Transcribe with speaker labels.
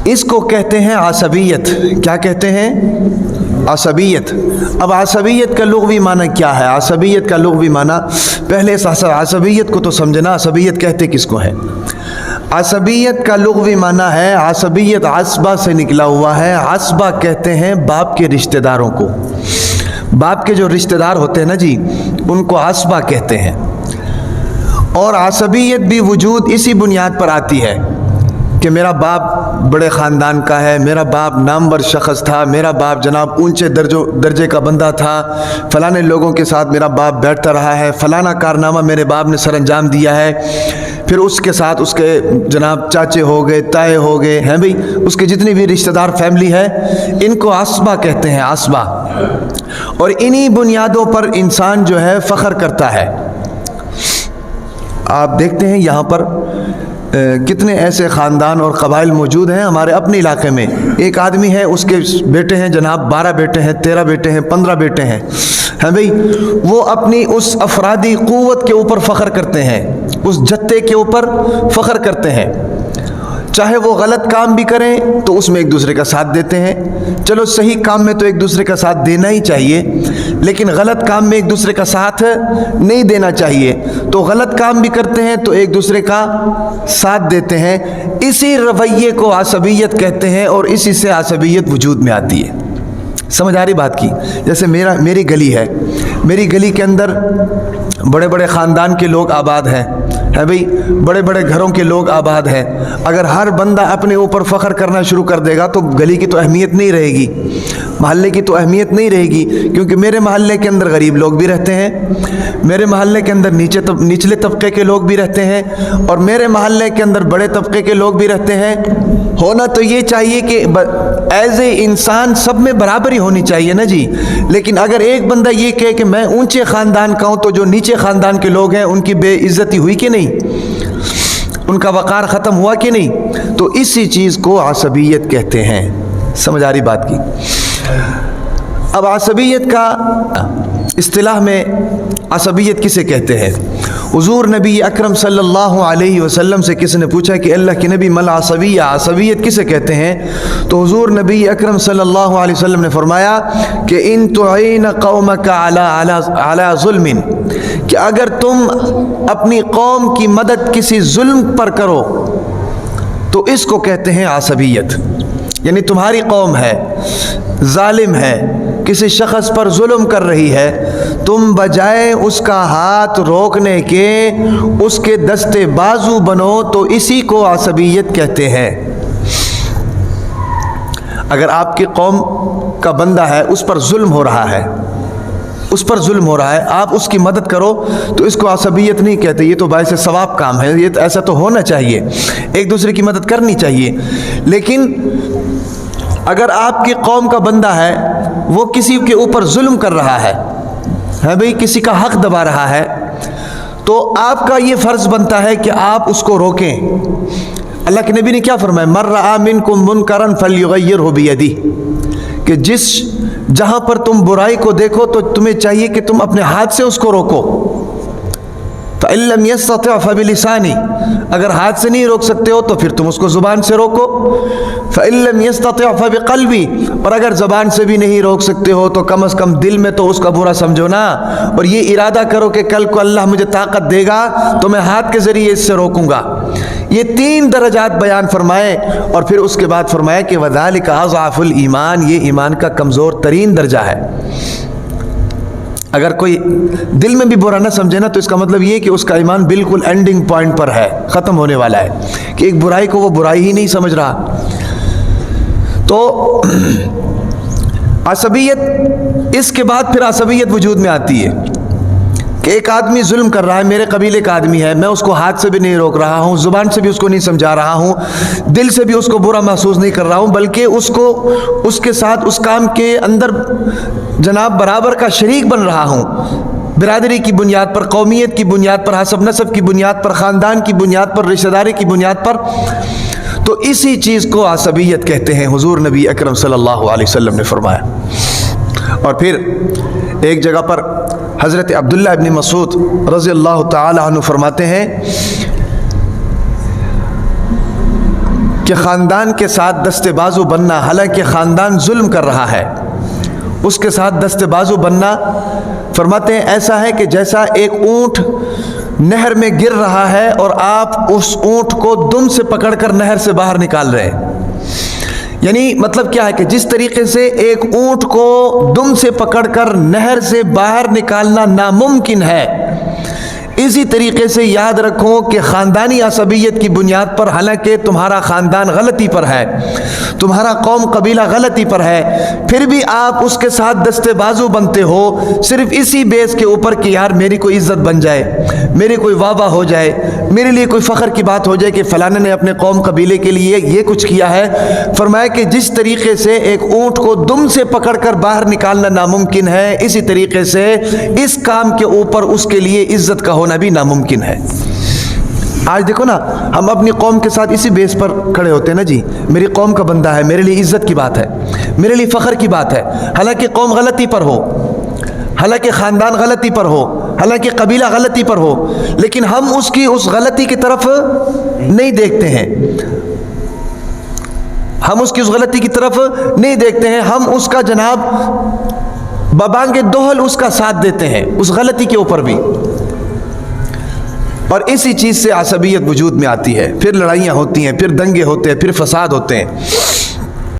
Speaker 1: اس کو کہتے ہیں عصبیت. کیا کہتے ہیں؟ عصبیت. اب عصبیت کا لغوی معنی کیا ہے؟ عصبیت کا لغوی معنی، پہلے عصبیت کو تو سمجھنا. عصبیت کہتے کس کو ہے؟ عصبیت کا لغوی معنی ہے، عصبیت عصبہ سے نکلا ہوا ہے. عصبہ کہتے ہیں باپ کے رشتہ داروں کو. باپ کے جو رشتہ دار ہوتے ہیں نا جی، ان کو عصبہ کہتے ہیں. اور عصبیت بھی وجود اسی بنیاد پر آتی ہے کہ میرا باپ بڑے خاندان کا ہے، میرا باپ نامور شخص تھا، میرا باپ جناب اونچے درجے کا بندہ تھا، فلانے لوگوں کے ساتھ میرا باپ بیٹھتا رہا ہے، فلانا کارنامہ میرے باپ نے سر انجام دیا ہے. پھر اس کے ساتھ اس کے جناب چاچے ہو گئے، تائے ہو گئے ہیں بھئی، اس کے جتنی بھی رشتہ دار فیملی ہے، ان کو عصبہ کہتے ہیں. عصبہ. اور انہی بنیادوں پر انسان جو ہے فخر کرتا ہے. آپ دیکھتے ہیں یہاں پر کتنے ایسے خاندان اور قبائل موجود ہیں ہمارے اپنے علاقے میں. ایک آدمی ہے، اس کے بیٹے ہیں جناب 12 بیٹے ہیں، 13 بیٹے ہیں، 15 بیٹے ہیں بھئی. وہ اپنی اس افرادی قوت کے اوپر فخر کرتے ہیں، اس جتے کے اوپر فخر کرتے ہیں. چاہے وہ غلط کام بھی کریں تو اس میں ایک دوسرے کا ساتھ دیتے ہیں. چلو صحیح کام میں تو ایک دوسرے کا ساتھ دینا ہی چاہیے، لیکن غلط کام میں ایک دوسرے کا ساتھ نہیں دینا چاہیے. تو غلط کام بھی کرتے ہیں تو ایک دوسرے کا ساتھ دیتے ہیں. اسی رویے کو عصبیت کہتے ہیں اور اسی سے عصبیت وجود میں آتی ہے. سمجھ آ رہی بات کی؟ جیسے میری گلی ہے، میری گلی کے اندر بڑے بڑے خاندان کے لوگ آباد ہیں بھئی، بڑے بڑے گھروں کے لوگ آباد ہیں. اگر ہر بندہ اپنے اوپر فخر کرنا شروع کر دے گا تو گلی کی تو اہمیت نہیں رہے گی، محلے کی تو اہمیت نہیں رہے گی. کیونکہ میرے محلے کے اندر غریب لوگ بھی رہتے ہیں، میرے محلے کے اندر نچلے طبقے کے لوگ بھی رہتے ہیں، اور میرے محلے کے اندر بڑے طبقے کے لوگ بھی رہتے ہیں. ہونا تو یہ چاہیے کہ ایز اے انسان سب میں برابری ہونی چاہیے نا جی. لیکن اگر ایک بندہ یہ کہے کہ میں اونچے خاندان کا ہوں تو جو نیچے خاندان کے لوگ ہیں ان کی بے عزتی ہوئی کہ نہیں؟ ان کا وقار ختم ہوا کہ نہیں؟ تو اسی چیز کو عصبیت کہتے ہیں. سمجھ آ رہی بات کی؟ اب عصبیت کا اصطلاح میں عصبیت کسے کہتے ہیں؟ حضور نبی اکرم صلی اللہ علیہ وسلم سے کسی نے پوچھا کہ اللہ کے نبی مل عصبیہ، عصبیت کسے کہتے ہیں؟ تو حضور نبی اکرم صلی اللہ علیہ وسلم نے فرمایا کہ ان تعین قومک علی ظلم، کہ اگر تم اپنی قوم کی مدد کسی ظلم پر کرو تو اس کو کہتے ہیں عصبیت. یعنی تمہاری قوم ہے، ظالم ہے، کسی شخص پر ظلم کر رہی ہے، تم بجائے اس کا ہاتھ روکنے کے اس کے دستے بازو بنو تو اسی کو عصبیت کہتے ہیں. اگر آپ کی قوم کا بندہ ہے، اس پر ظلم ہو رہا ہے، اس پر ظلم ہو رہا ہے، آپ اس کی مدد کرو تو اس کو عصبیت نہیں کہتے. یہ تو باعث ثواب کام ہے، یہ ایسا تو ہونا چاہیے، ایک دوسرے کی مدد کرنی چاہیے. لیکن اگر آپ کی قوم کا بندہ ہے، وہ کسی کے اوپر ظلم کر رہا ہے بھئی، کسی کا حق دبا رہا ہے، تو آپ کا یہ فرض بنتا ہے کہ آپ اس کو روکیں. اللہ کے نبی نے کیا فرمایا؟ من رأى منکم منکرا فلیغیرہ بیدہ، کہ جہاں پر تم برائی کو دیکھو تو تمہیں چاہیے کہ تم اپنے ہاتھ سے اس کو روکو. فإن لم يستطع فبلسانه، اگر ہاتھ سے نہیں روک سکتے ہو تو پھر تم اس کو زبان سے روکو. فإن لم يستطع فبقلبه، اور اگر زبان سے بھی نہیں روک سکتے ہو تو کم از کم دل میں تو اس کا برا سمجھو نا، اور یہ ارادہ کرو کہ کل کو اللہ مجھے طاقت دے گا تو میں ہاتھ کے ذریعے اس سے روکوں گا. یہ 3 درجات بیان فرمائے، اور پھر اس کے بعد فرمایا کہ وذالک اضعف الایمان، یہ ایمان کا کمزور ترین درجہ ہے. اگر کوئی دل میں بھی برا نہ سمجھے نا تو اس کا مطلب یہ کہ اس کا ایمان بالکل اینڈنگ پوائنٹ پر ہے، ختم ہونے والا ہے، کہ ایک برائی کو وہ برائی ہی نہیں سمجھ رہا. تو عصبیت، اس کے بعد پھر عصبیت وجود میں آتی ہے کہ ایک آدمی ظلم کر رہا ہے، میرے قبیلے کا آدمی ہے، میں اس کو ہاتھ سے بھی نہیں روک رہا ہوں، زبان سے بھی اس کو نہیں سمجھا رہا ہوں، دل سے بھی اس کو برا محسوس نہیں کر رہا ہوں، بلکہ اس کے ساتھ اس کام کے اندر جناب برابر کا شریک بن رہا ہوں، برادری کی بنیاد پر، قومیت کی بنیاد پر، حسب نسب کی بنیاد پر، خاندان کی بنیاد پر، رشتہ داری کی بنیاد پر. تو اسی چیز کو عصبیت کہتے ہیں، حضور نبی اکرم صلی اللہ علیہ وسلم نے فرمایا. اور پھر ایک جگہ پر حضرت عبداللہ ابن مسعود رضی اللہ تعالی عنہ فرماتے ہیں کہ خاندان کے ساتھ دست بازو بننا، حالانکہ خاندان ظلم کر رہا ہے، اس کے ساتھ دست بازو بننا، فرماتے ہیں ایسا ہے کہ جیسا ایک اونٹ نہر میں گر رہا ہے اور آپ اس اونٹ کو دم سے پکڑ کر نہر سے باہر نکال رہے ہیں۔ یعنی مطلب کیا ہے کہ جس طریقے سے ایک اونٹ کو دم سے پکڑ کر نہر سے باہر نکالنا ناممکن ہے، اسی طریقے سے یاد رکھو کہ خاندانی عصبیت کی بنیاد پر، حالانکہ تمہارا خاندان غلطی پر ہے، تمہارا قوم قبیلہ غلطی پر ہے، پھر بھی آپ اس کے ساتھ دستے بازو بنتے ہو صرف اسی بیس کے اوپر کہ یار میری کوئی عزت بن جائے، میری کوئی واہ واہ ہو جائے، میرے لیے کوئی فخر کی بات ہو جائے کہ فلانے نے اپنے قوم قبیلے کے لیے یہ کچھ کیا ہے۔ فرمایا کہ جس طریقے سے ایک اونٹ کو دم سے پکڑ کر باہر نکالنا ناممکن ہے، اسی طریقے سے اس کام کے اوپر اس کے لیے عزت کا ہونا بھی ناممکن ہے۔ آج دیکھو نا، ہم اپنی قوم کے ساتھ اسی بیس پر کھڑے ہوتے ہیں نا جی، میری قوم کا بندہ ہے، میرے لیے عزت کی بات ہے، میرے لیے فخر کی بات ہے، حالانکہ قوم غلطی پر ہو، حالانکہ خاندان غلطی پر ہو، حالانکہ قبیلہ غلطی پر ہو، لیکن ہم اس کی اس غلطی کی طرف نہیں دیکھتے ہیں، ہم اس کی اس غلطی کی طرف نہیں دیکھتے ہیں، ہم اس کا جناب ببانگ دوہل اس کا ساتھ دیتے ہیں اس غلطی کے اوپر بھی، اور اسی چیز سے عصبیت وجود میں آتی ہے، پھر لڑائیاں ہوتی ہیں، پھر دنگے ہوتے ہیں، پھر فساد ہوتے ہیں۔